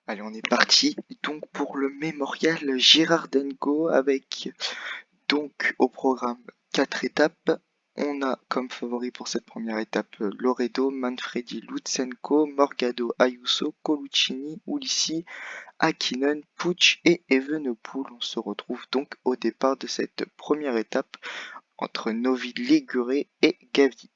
Allez, on est parti donc pour le mémorial Girardengo avec donc au programme 4 étapes. On a comme favori pour cette première étape Loredo, Manfredi, Lutsenko, Morgado, Ayuso, Coluccini, Ulissi, Hakkinen, Puig et Evenepoel. On se retrouve donc au départ de cette première étape entre Novi Ligure et Gavi.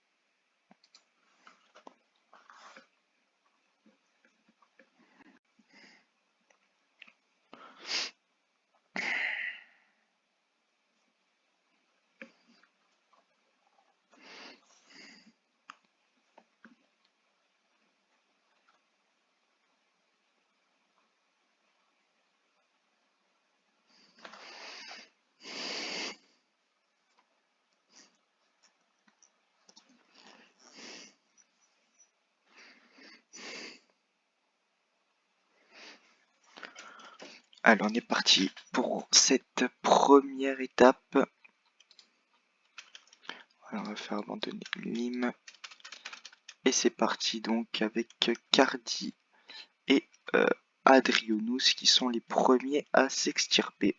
Alors on est parti pour cette première étape. Alors, on va faire abandonner Nîmes. Et c'est parti donc avec Cardi et Adrionus qui sont les premiers à s'extirper.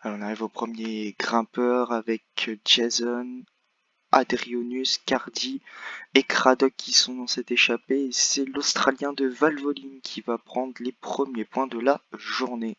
Alors on arrive au premier grimpeur avec Jason, Adrionus, Cardi et Craddock qui sont dans cette échappée. Et c'est l'Australien de Valvoline qui va prendre les premiers points de la journée.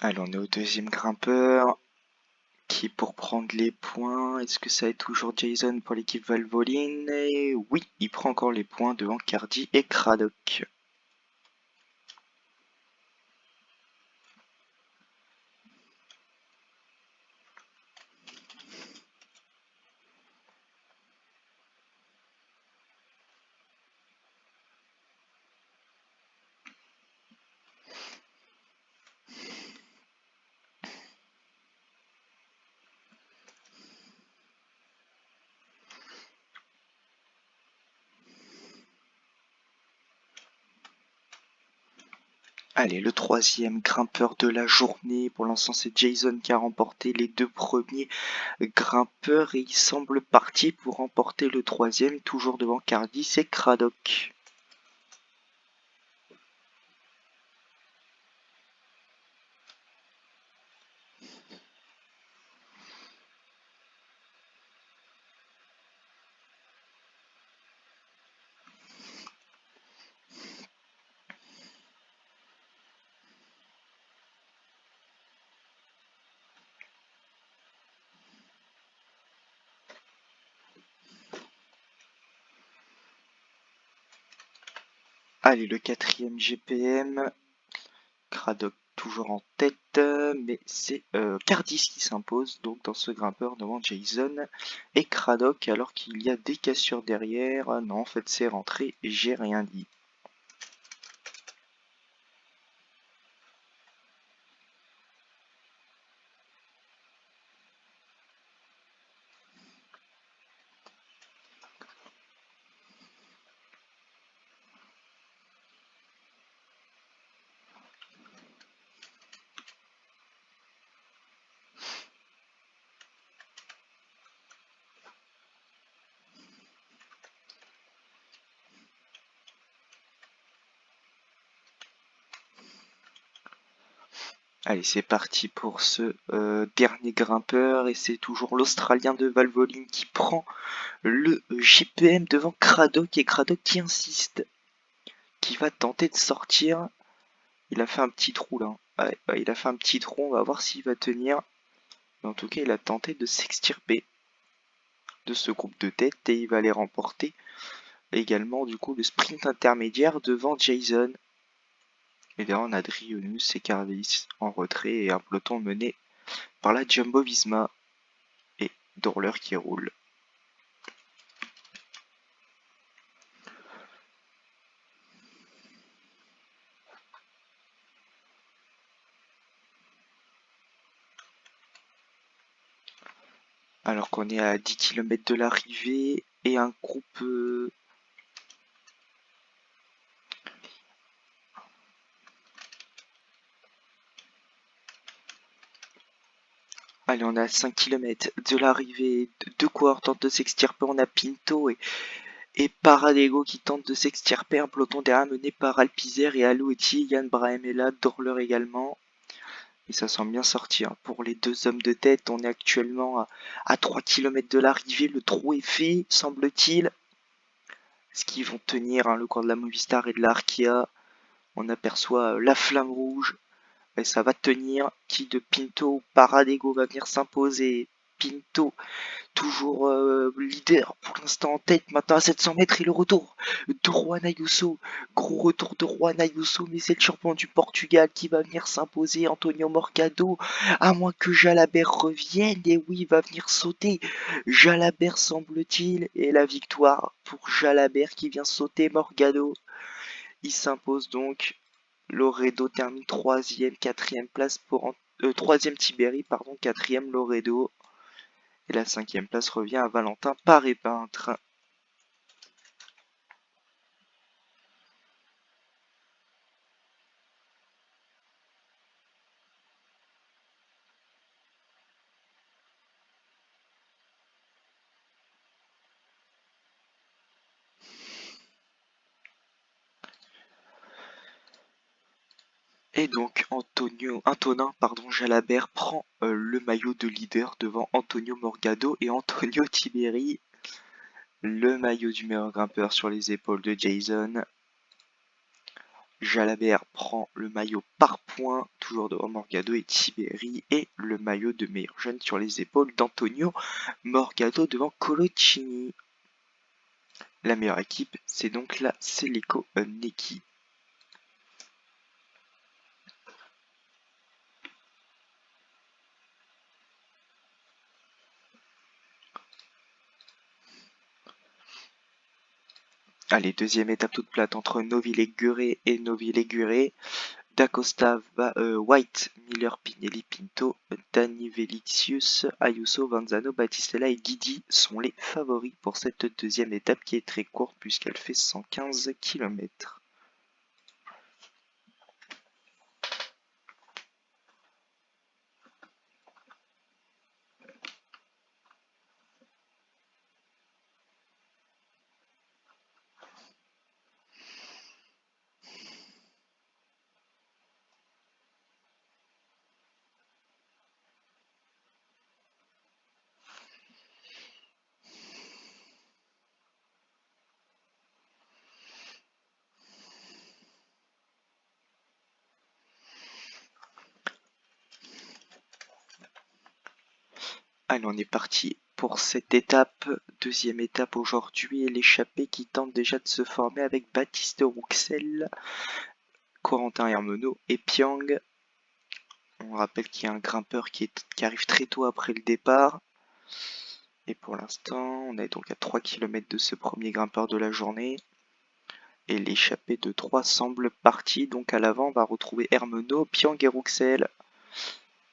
Alors on est au deuxième grimpeur. Qui pour prendre les points, est-ce que ça va être toujours Jason pour l'équipe Valvoline? Et oui, il prend encore les points devant Cardi et Craddock. Allez, le troisième grimpeur de la journée. Pour l'instant, c'est Jason qui a remporté les deux premiers grimpeurs et il semble parti pour remporter le troisième, toujours devant Cardi, c'est Craddock. Allez, le quatrième GPM. Craddock toujours en tête, mais c'est Cardis qui s'impose donc dans ce grimpeur devant Jason et Craddock alors qu'il y a des cassures derrière. Ah non, en fait c'est rentré, j'ai rien dit. Allez, c'est parti pour ce dernier grimpeur et c'est toujours l'Australien de Valvoline qui prend le JPM devant Craddock et Craddock qui insiste, qui va tenter de sortir. Il a fait un petit trou là. Ouais, il a fait un petit trou, on va voir s'il va tenir. Mais en tout cas, il a tenté de s'extirper de ce groupe de tête et il va aller remporter également du coup le sprint intermédiaire devant Jason. Et derrière on a Drionus et Carvis en retrait et un peloton mené par la Jumbo Visma. Et Dorler qui roule. Alors qu'on est à 10 km de l'arrivée et un groupe allez, on est à 5 km de l'arrivée. Deux coureurs tentent de s'extirper. On a Pinto et Paradego qui tentent de s'extirper. Un peloton derrière mené par Alpizer et Alouetti. Yann Brahim est là, Dorler également. Et ça semble bien sortir. Pour les deux hommes de tête, on est actuellement à 3 km de l'arrivée. Le trou est fait, semble-t-il. Est-ce qu'ils vont tenir le cours de la Movistar et de l'Arkea? On aperçoit la flamme rouge. Et ça va tenir. Qui de Pinto? Paradego va venir s'imposer. Pinto, toujours leader pour l'instant en tête. Maintenant à 700 mètres et le retour de Juan Ayuso. Gros retour de Juan Ayuso, mais c'est le champion du Portugal qui va venir s'imposer. Antonio Morgado, à moins que Jalabert revienne. Et oui, il va venir sauter. Jalabert semble-t-il. Et la victoire pour Jalabert qui vient sauter Morgado. Il s'impose donc. Loredo termine 3ème, 4ème place pour 3ème Tiberi, pardon, 4ème Loredo. Et la 5ème place revient à Valentin Paré-Peintre. Et donc Antonin Jalabert prend le maillot de leader devant Antonio Morgado et Antonio Tiberi. Le maillot du meilleur grimpeur sur les épaules de Jason. Jalabert prend le maillot par points, toujours devant Morgado et Tiberi, et le maillot de meilleur jeune sur les épaules d'Antonio Morgado devant Coloccini. La meilleure équipe, c'est donc la Seleco Neki. Allez, deuxième étape toute plate entre Novi-Ligure et Novi-Ligure. D'Acosta, White, Miller, Pinelli, Pinto, Dani, Velicius, Ayuso, Vanzano, Battistella et Guidi sont les favoris pour cette deuxième étape qui est très courte puisqu'elle fait 115 km. Allez, on est parti pour cette étape, deuxième étape aujourd'hui, et l'échappée qui tente déjà de se former avec Baptiste Rouxel, Corentin Hermenot et Piang. On rappelle qu'il y a un grimpeur qui arrive très tôt après le départ. Et pour l'instant, on est donc à 3 km de ce premier grimpeur de la journée. Et l'échappée de 3 semble partie. Donc à l'avant, on va retrouver Hermenot, Piang et Rouxel.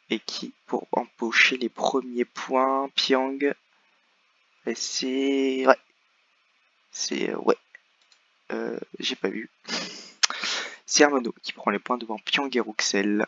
Et qui, pour empocher les premiers points, Piang, c'est... Ouais. C'est... Ouais. J'ai pas vu. C'est Hermenot qui prend les points devant Piang et Rouxel.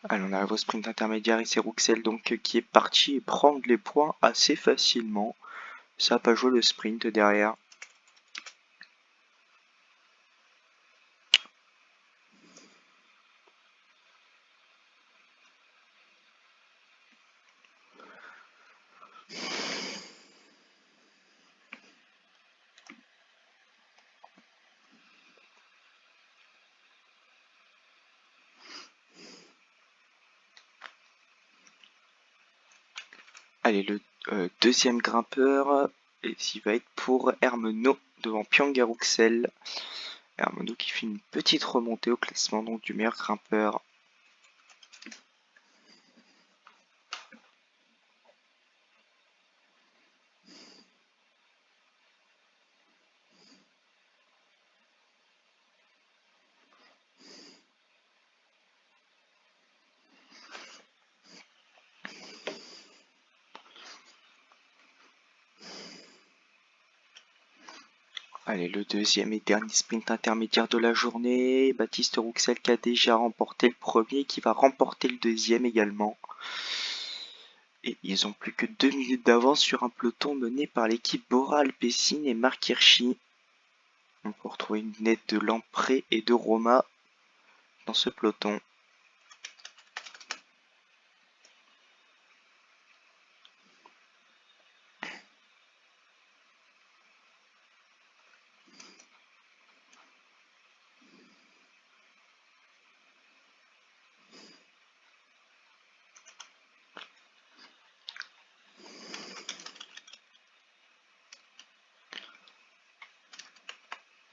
Allez, on arrive au sprint intermédiaire et c'est Rouxel donc qui est parti et prendre les points assez facilement. Ça n'a pas joué le sprint derrière. Allez, le deuxième grimpeur, et il va être pour Hermenot devant Piang et Rouxel. Hermenot qui fait une petite remontée au classement donc du meilleur grimpeur. Allez, le deuxième et dernier sprint intermédiaire de la journée. Baptiste Rouxel qui a déjà remporté le premier, qui va remporter le deuxième également. Et ils ont plus que 2 minutes d'avance sur un peloton mené par l'équipe Bora Alpecin et Marc Hirschi. On peut retrouver une nette de Lampré et de Roma dans ce peloton.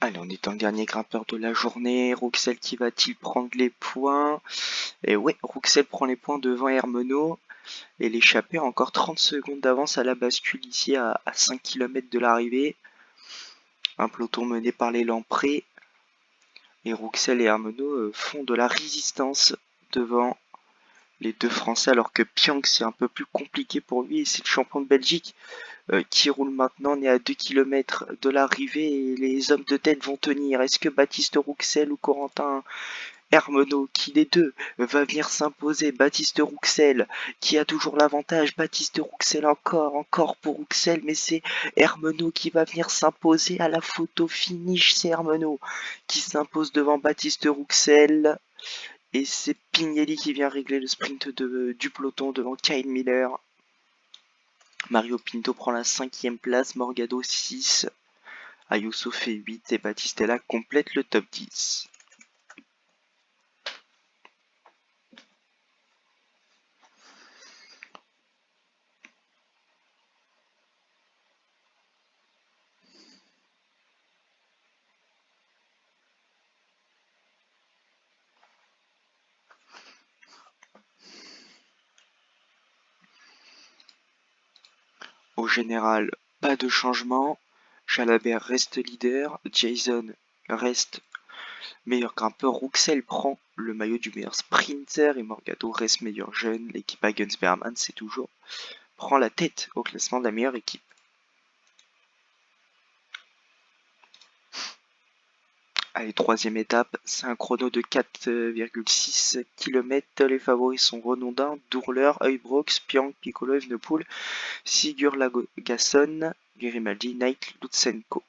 Allez, on est dans le dernier grimpeur de la journée. Rouxel qui va-t-il prendre les points? Et ouais, Rouxel prend les points devant Hermenot. Et l'échappée a encore 30 secondes d'avance à la bascule ici à 5 km de l'arrivée. Un peloton mené par les Lampré. Et Rouxel et Hermenot font de la résistance devant les deux Français, alors que Piang c'est un peu plus compliqué pour lui et c'est le champion de Belgique qui roule maintenant. On est à 2 km de l'arrivée et les hommes de tête vont tenir. Est-ce que Baptiste Rouxel ou Corentin Hermenot, qui les deux va venir s'imposer? Baptiste Rouxel qui a toujours l'avantage. Baptiste Rouxel encore pour Rouxel, mais c'est Hermenot qui va venir s'imposer à la photo finish. C'est Hermenot qui s'impose devant Baptiste Rouxel. Et c'est Pignelli qui vient régler le sprint du peloton devant Kyle Miller. Mario Pinto prend la 5e place, Morgado 6, Ayuso fait 8 et Battistella complète le top 10. Au général, pas de changement. Jalabert reste leader, Jason reste meilleur grimpeur, Rouxel prend le maillot du meilleur sprinter et Morgado reste meilleur jeune. L'équipe Hagens-Berman, c'est toujours, prend la tête au classement de la meilleure équipe. Allez, troisième étape, c'est un chrono de 4,6 km. Les favoris sont Renondin, Dourler, Heubrox, Piang, Piccolo, Evenepoel, Sigur Lagasson, Grimaldi, Nike, Lutsenko.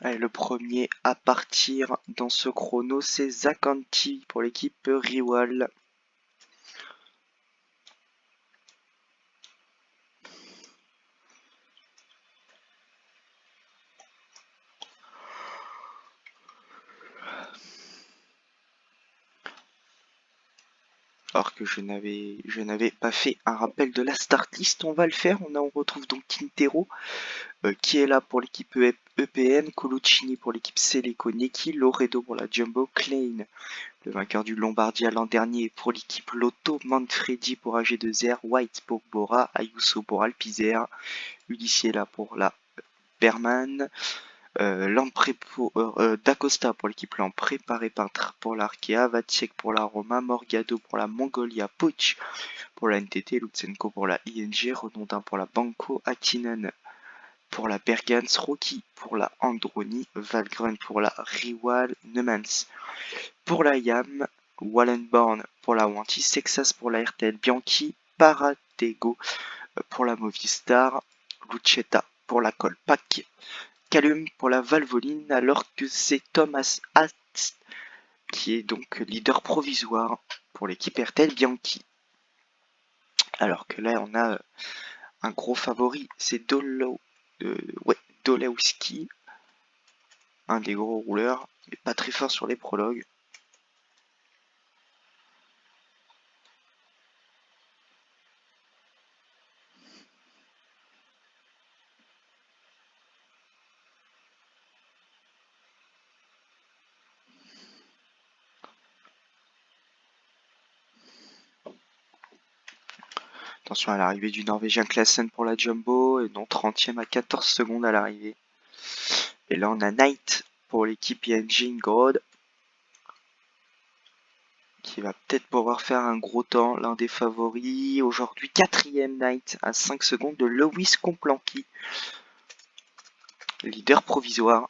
Allez, le premier à partir dans ce chrono, c'est Zakanti pour l'équipe Riwal. Alors que je n'avais pas fait un rappel de la start list, on va le faire. On retrouve donc Quintero qui est là pour l'équipe EPM, Coloccini pour l'équipe Seleco, Neki, Loredo pour la Jumbo, Klein, le vainqueur du Lombardia l'an dernier pour l'équipe Lotto, Manfredi pour AG2R, White pour Bora, Ayuso pour Alpizer, Udiciela pour la Berman, D'Acosta pour l'équipe Lampré, Paré Peintre pour l'Arkea, Vacek pour la Roma, Morgado pour la Mongolia, Puch pour la NTT, Lutsenko pour la ING, Renondin pour la Banco, Attinen pour la Bergans, Rocky pour la Androni, Valgren pour la Riwal, Neumans pour la YAM, Wallenborn pour la Wanty, Sexas pour la RTL, Bianchi, Ortego pour la Movistar, Lucetta pour la Colpac, Calum pour la Valvoline, alors que c'est Thomas Hatz qui est donc leader provisoire pour l'équipe RTL Bianchi. Alors que là on a un gros favori, c'est Dolewski, un des gros rouleurs, mais pas très fort sur les prologues. Attention à l'arrivée du Norvégien Klassen pour la Jumbo, et non 30e à 14 secondes à l'arrivée. Et là on a Knight pour l'équipe ING Ingrod, qui va peut-être pouvoir faire un gros temps, l'un des favoris. Aujourd'hui 4e Knight à 5 secondes de Lewis Komplanki, leader provisoire.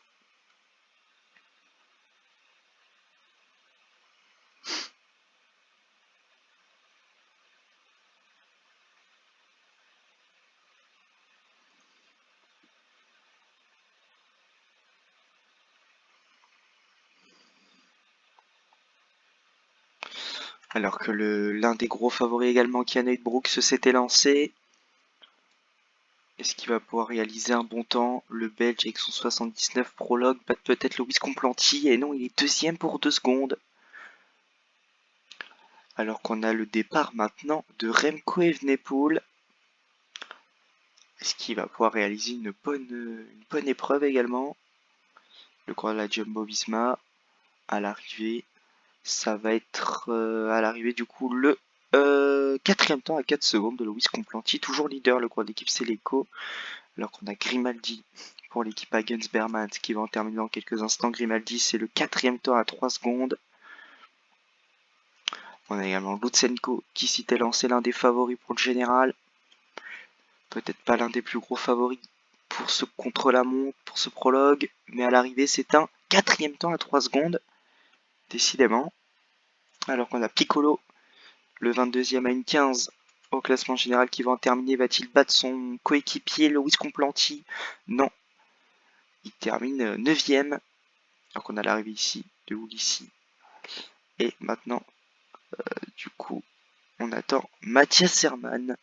Alors que l'un des gros favoris également, Kianoid Brooks, s'était lancé. Est-ce qu'il va pouvoir réaliser un bon temps? Le Belge avec son 79 prologue bat peut-être Lewis Komplanti, et non, il est deuxième pour 2 secondes. Alors qu'on a le départ maintenant de Remco Evenepoel. Est-ce qu'il va pouvoir réaliser une bonne épreuve également? Le croix de la Jumbo-Visma à l'arrivée. Ça va être à l'arrivée du coup le 4e temps à 4 secondes de Lewis Komplanti, toujours leader le croix d'équipe Seleco. Alors qu'on a Grimaldi pour l'équipe Hagens Berman qui va en terminer dans quelques instants. Grimaldi, c'est le 4e temps à 3 secondes. On a également Lutsenko qui s'était lancé, l'un des favoris pour le général. Peut-être pas l'un des plus gros favoris pour ce contre-la-montre, pour ce prologue. Mais à l'arrivée, c'est un 4e temps à 3 secondes. Décidément. Alors qu'on a Piccolo, le 22e à une 15 au classement général, qui va en terminer. Va-t-il battre son coéquipier Lewis Komplanti? Non. Il termine 9e. Alors qu'on a l'arrivée ici de Ulissi. Et maintenant, du coup, on attend Mathias Hermann,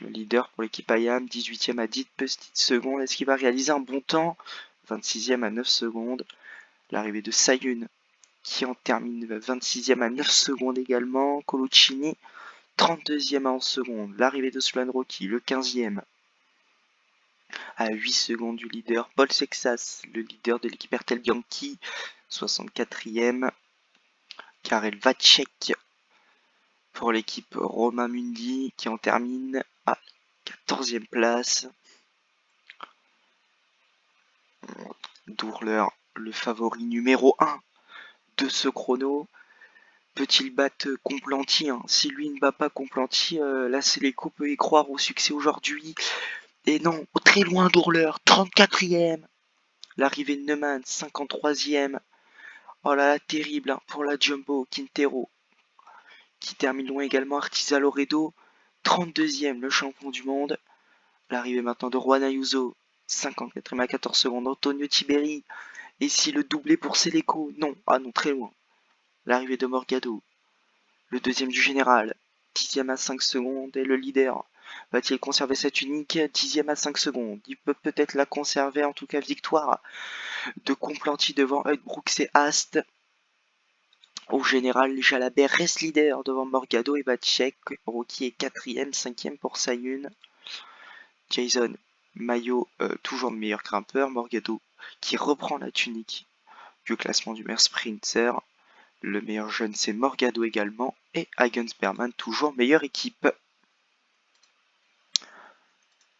le leader pour l'équipe IAM, 18e à 10 petites secondes. Est-ce qu'il va réaliser un bon temps? 26e à 9 secondes. L'arrivée de Sayun, qui en termine 26e à 9 secondes également. Coluccini, 32e à 11 secondes. L'arrivée de Sloan Rocky, le 15e, à 8 secondes du leader. Paul Sexas, le leader de l'équipe RTL Bianchi, 64e. Karel Vacek pour l'équipe Romain Mundi, qui en termine à 14e place. Dourler, le favori numéro 1 de ce chrono. Peut-il battre Komplanti? Si lui ne bat pas Komplanti, la Seleco peut y croire au succès aujourd'hui. Et non, très loin Dourler, 34e. L'arrivée de Neumann, 53e. Oh là là, terrible pour la Jumbo. Quintero, qui termine loin également. Artisa Loredo, 32e, le champion du monde. L'arrivée maintenant de Juan Ayuso, 54e à 14 secondes. Antonio Tiberi. Et si le doublé pour Seleco? Non, ah non, très loin. L'arrivée de Morgado, le deuxième du général, 10e à 5 secondes. Et le leader, va-t-il conserver cette unique? 10e à 5 secondes. Il peut peut-être la conserver, en tout cas victoire de Komplanti devant Brooks et Ast. Au général, Jalabert reste leader devant Morgado et Vacek. Rocky est 4e, 5e pour Sayun. Jason Maillot, toujours le meilleur grimpeur. Morgado qui reprend la tunique du classement du meilleur sprinter. Le meilleur jeune, c'est Morgado également. Et Hagens Berman, toujours meilleure équipe.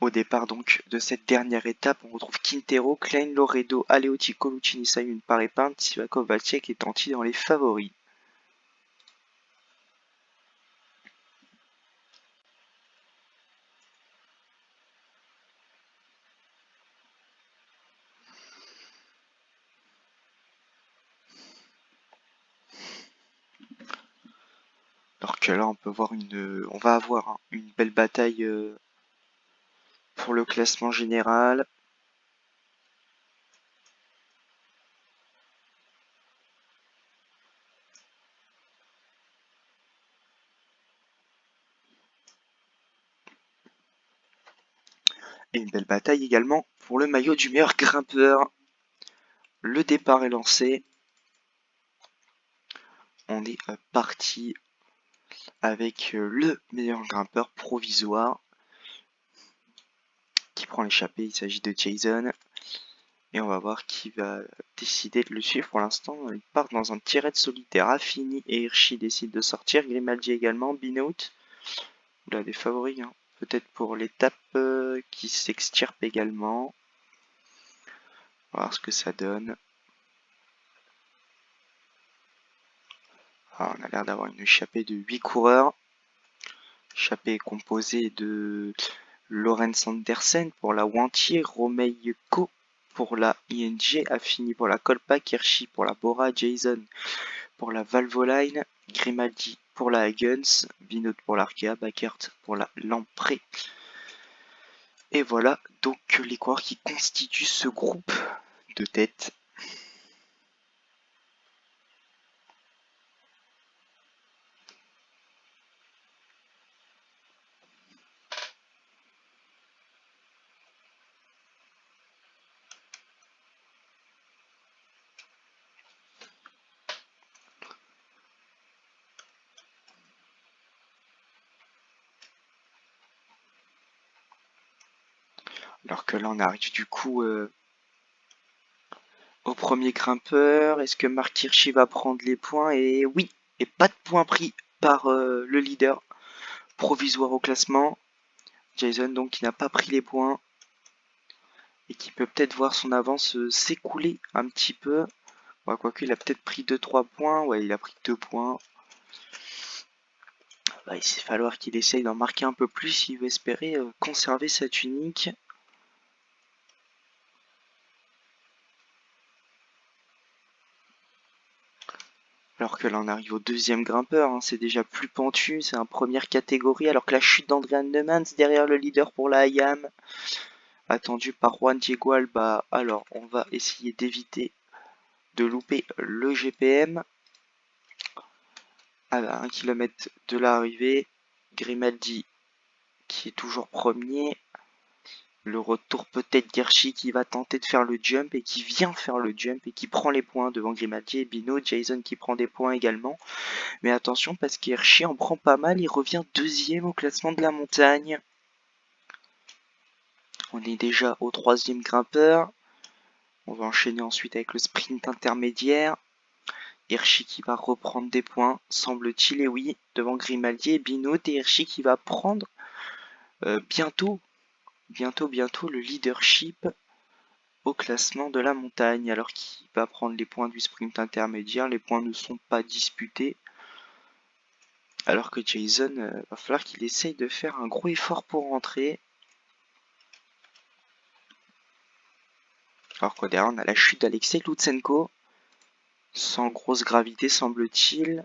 Au départ donc de cette dernière étape, on retrouve Quintero, Klein, Loredo, Aleotti, Coluccini, Sayun, Paré-Pinte, Sivakov, Vacek et Tanti dans les favoris. Alors que là, on va avoir hein, une belle bataille pour le classement général. Et une belle bataille également pour le maillot du meilleur grimpeur. Le départ est lancé. On est parti avec le meilleur grimpeur provisoire qui prend l'échappée. Il s'agit de Jason. Et on va voir qui va décider de le suivre. Pour l'instant, il part dans un tiret solitaire. Affini et Hirschi décident de sortir. Grimaldi également. Binout. Oula, des favoris. Hein. Peut-être pour l'étape qui s'extirpe également. On va voir ce que ça donne. Ah, on a l'air d'avoir une échappée de 8 coureurs. Échappée composée de Lorenz Andersen pour la Wantier, Romei Co pour la ING, Affini pour la Kolpak, Hirschi pour la Bora, Jason pour la Valvoline, Grimaldi pour la Hagens, Binot pour l'Arkea, Backert pour la Lamprey. Et voilà donc les coureurs qui constituent ce groupe de tête. Alors que là on arrive du coup au premier grimpeur. Est-ce que Mark Hirschi va prendre les points? Et oui, et pas de points pris par le leader provisoire au classement. Jason donc qui n'a pas pris les points et qui peut peut-être voir son avance s'écouler un petit peu. Ouais, quoique il a peut-être pris 2-3 points. Ouais, il a pris 2 points. Bah, il va falloir qu'il essaye d'en marquer un peu plus s'il veut espérer conserver sa tunique. Alors que là on arrive au deuxième grimpeur, hein, c'est déjà plus pentu, c'est en première catégorie, alors que la chute d'Andrea Nemans derrière le leader pour la IAM, attendu par Juan Diego Alba. Alors on va essayer d'éviter de louper le GPM. À 1 km de l'arrivée, Grimaldi qui est toujours premier. Le retour peut-être d'Hirschi qui va tenter de faire le jump et qui vient faire le jump et qui prend les points devant Grimaldi et Bino. Jason qui prend des points également. Mais attention parce qu'Hirschi en prend pas mal, il revient deuxième au classement de la montagne. On est déjà au troisième grimpeur. On va enchaîner ensuite avec le sprint intermédiaire. Hirschi qui va reprendre des points, semble-t-il, et oui, devant Grimaldi et Bino. Et Hirschi qui va prendre bientôt le leadership au classement de la montagne, alors qu'il va prendre les points du sprint intermédiaire. Les points ne sont pas disputés. Alors que Jason, va falloir qu'il essaye de faire un gros effort pour rentrer. Alors que derrière, on a la chute d'Alexei Lutsenko. Sans grosse gravité, semble-t-il.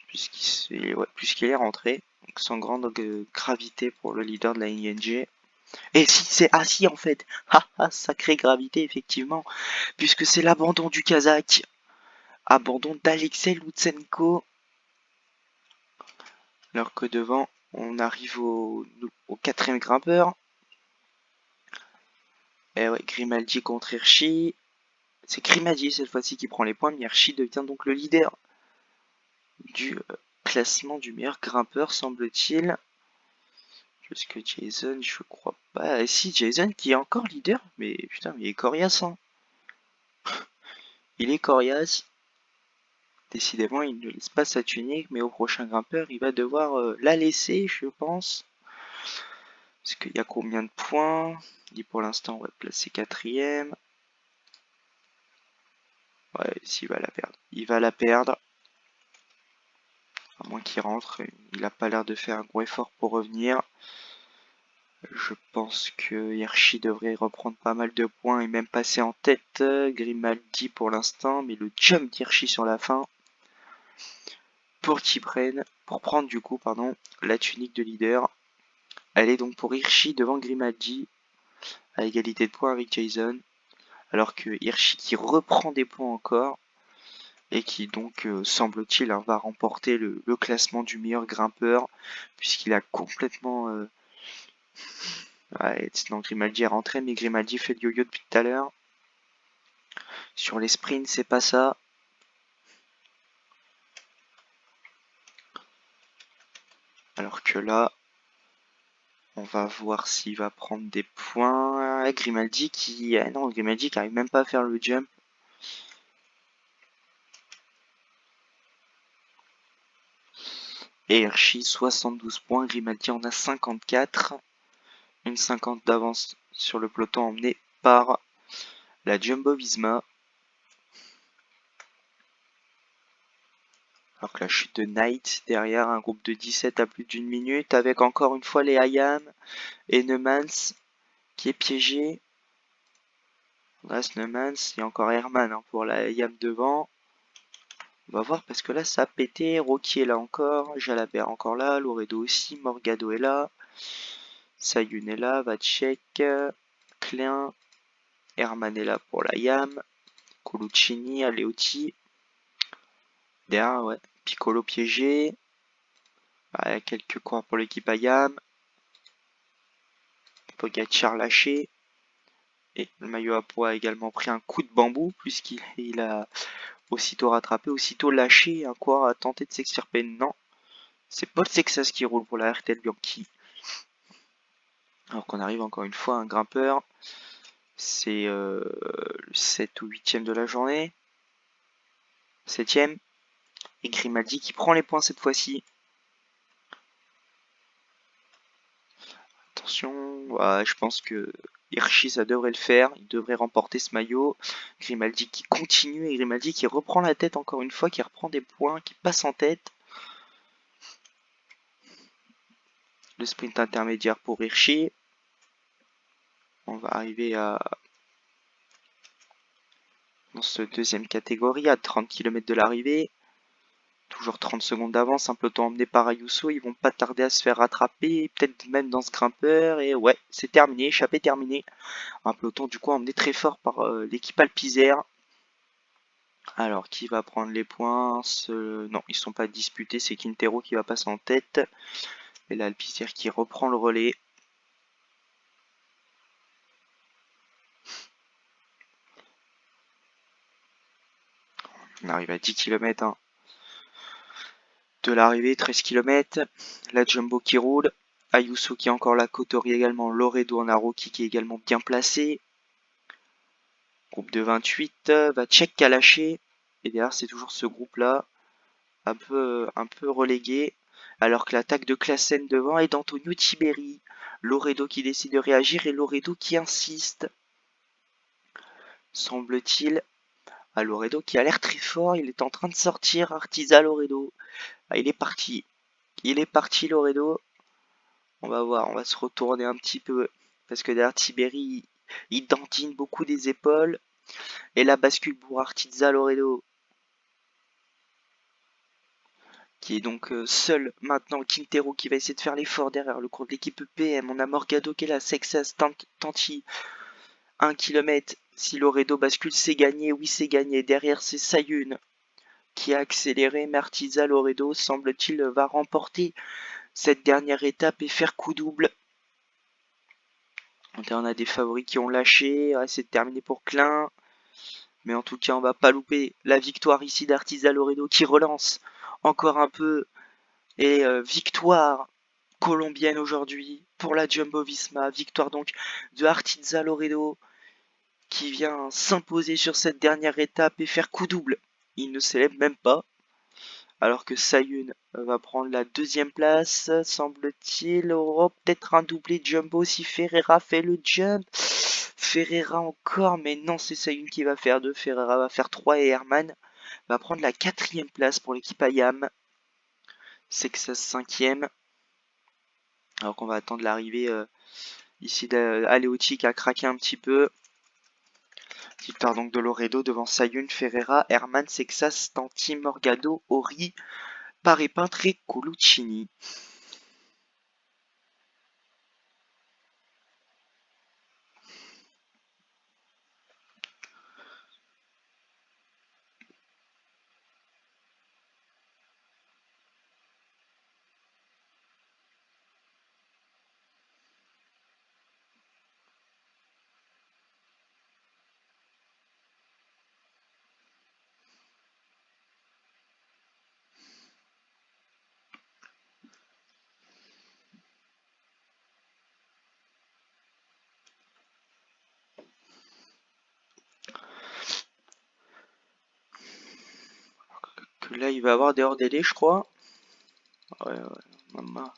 Puisqu'il est rentré. Donc sans grande gravité pour le leader de la ING. Et si, c'est... Ah si, en fait. Sacrée gravité, effectivement. Puisque c'est l'abandon du Kazakh. Abandon d'Alexei Lutsenko. Alors que devant, on arrive au quatrième grimpeur. Et ouais, Grimaldi contre Hirschi. C'est Grimaldi cette fois-ci qui prend les points, mais Hirschi devient donc le leader du classement du meilleur grimpeur, semble-t-il. Puisque Jason, je crois pas. Et si, Jason qui est encore leader, mais putain, mais il est coriace, hein. Il est coriace. Décidément, il ne laisse pas sa tunique, mais au prochain grimpeur, il va devoir la laisser, je pense. Parce qu'il y a combien de points? Il dit pour l'instant, on va placer quatrième. Ouais, s'il va la perdre. Il va la perdre. À moins qu'il rentre. Il n'a pas l'air de faire un gros effort pour revenir. Je pense que Hirschi devrait reprendre pas mal de points et même passer en tête. Grimaldi pour l'instant, mais le jump d'Hirschi sur la fin pour qu'ils prennent, pour prendre du coup, pardon, la tunique de leader. Elle est donc pour Hirschi devant Grimaldi, à égalité de points avec Jason. Alors que Hirschi qui reprend des points encore, et qui donc, semble-t-il, hein, va remporter le classement du meilleur grimpeur, puisqu'il a complètement... Ouais, sinon Grimaldi est rentré, mais Grimaldi fait le yo-yo depuis tout à l'heure. Sur les sprints, c'est pas ça. Alors que là, on va voir s'il va prendre des points. Grimaldi qui... non, Grimaldi qui arrive même pas à faire le jump. Et Hirschi 72 points, Grimaldi en a 54. Une 50 d'avance sur le peloton emmené par la Jumbo Visma. Alors que la chute de Knight derrière un groupe de 17 à plus d'une minute avec encore une fois les Hayam et Neumans qui est piégé. Là, Neumans, il y a encore Herman hein, pour la Hayam devant. On va voir parce que là ça a pété. Rocky est là encore, Jalabert encore là, Loredo aussi, Morgado est là, Sayun est là, Vacek, Klein, Herman est là pour la Hayam, Coluccini, Aleotti. Derrière, ouais, Piccolo piégé. Ouais, quelques coureurs pour l'équipe Hayam. Pogacar lâché. Et le maillot à poids a également pris un coup de bambou puisqu'il a aussitôt rattrapé, aussitôt lâché. Un coureur a tenté de s'extirper. Non, c'est Paul Sexas qui roule pour la RTL Bianchi. Alors qu'on arrive encore une fois à un grimpeur. C'est le 7 ou 8e de la journée. 7e. Et Grimaldi qui prend les points cette fois-ci. Attention, ouais, je pense que Hirschi ça devrait le faire, il devrait remporter ce maillot. Grimaldi qui continue et Grimaldi qui reprend la tête encore une fois, qui reprend des points, qui passe en tête. Le sprint intermédiaire pour Hirschi. On va arriver dans cette deuxième catégorie à 30 km de l'arrivée. Toujours 30 secondes d'avance, un peloton emmené par Ayuso, ils vont pas tarder à se faire rattraper, peut-être même dans ce grimpeur, et ouais, c'est terminé, échappé terminé. Un peloton du coup emmené très fort par l'équipe Alpizère. Alors, qui va prendre les points? Non, ils sont pas disputés, c'est Quintero qui va passer en tête. Et là, Alpizère qui reprend le relais. On arrive à 10 km hein, de l'arrivée, 13 km. La Jumbo qui roule. Ayuso qui est encore là, Kotori également, Loredo en Aroki qui est également bien placé. Groupe de 28, Vacek qui a lâché. Et derrière, c'est toujours ce groupe-là, un peu relégué. Alors que l'attaque de Classen devant est d'Antonio Tiberi. Loredo qui décide de réagir et Loredo qui insiste. Semble-t-il. À Loredo qui a l'air très fort, il est en train de sortir. Artisa Loredo. Ah, il est parti. Il est parti Loredo. On va voir, on va se retourner un petit peu. Parce que derrière Tiberi, il dentine beaucoup des épaules. Et la bascule pour Artisa Loredo. Qui est donc seul maintenant. Quintero qui va essayer de faire l'effort derrière le cours de l'équipe PM. On a Morgado qui est là, Sexas, Tanti, 1 km. Si Loredo bascule, c'est gagné. Oui, c'est gagné. Derrière, c'est Sayun qui a accéléré. Martiza Loredo, semble-t-il, va remporter cette dernière étape et faire coup double. On a des favoris qui ont lâché. Ouais, c'est terminé pour Klein. Mais en tout cas, on va pas louper la victoire ici d'Artisa Loredo qui relance encore un peu. Et victoire colombienne aujourd'hui pour la Jumbo Visma. Victoire donc de Artisa Loredo qui vient s'imposer sur cette dernière étape et faire coup double. Il ne s'élève même pas. Alors que Sayun va prendre la deuxième place, semble-t-il. Oh, peut-être un doublé Jumbo si Ferreira fait le jump. Ferreira encore, mais non, c'est Sayun qui va faire 2. Ferreira va faire 3 et Herman va prendre la quatrième place pour l'équipe Ayam. Sexas 5ème. Alors qu'on va attendre l'arrivée ici d'Aleotti qui a craqué un petit peu. Victoire donc de Loredo devant Sayun, Ferreira, Herman, Sexas, Tanti, Morgado, Ori, Paré peintre et Coluccini. Que là il va avoir des hors-délais je crois. Ouais, maman.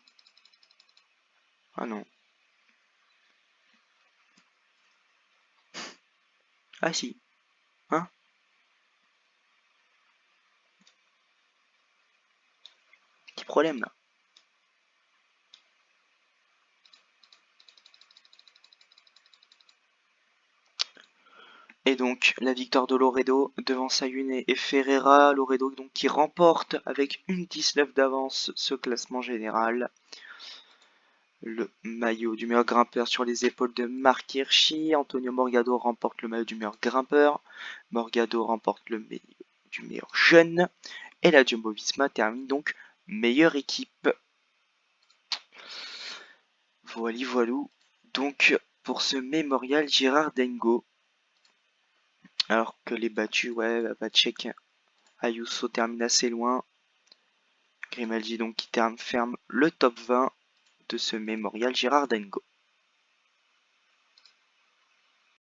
Ah non. Ah si. Hein? Petit problème là. Et donc la victoire de Loredo devant Sayune et Ferreira. Loredo donc qui remporte avec une 19 d'avance ce classement général. Le maillot du meilleur grimpeur sur les épaules de Marc Hirschi. Antonio Morgado remporte le maillot du meilleur grimpeur. Morgado remporte le maillot du meilleur jeune. Et la Jumbo-Visma termine donc meilleure équipe. Voili voilou. Donc pour ce mémorial Girardengo. Alors que les battus, ouais, Vacek, Ayuso termine assez loin. Grimaldi donc qui ferme le top 20 de ce mémorial Girardengo.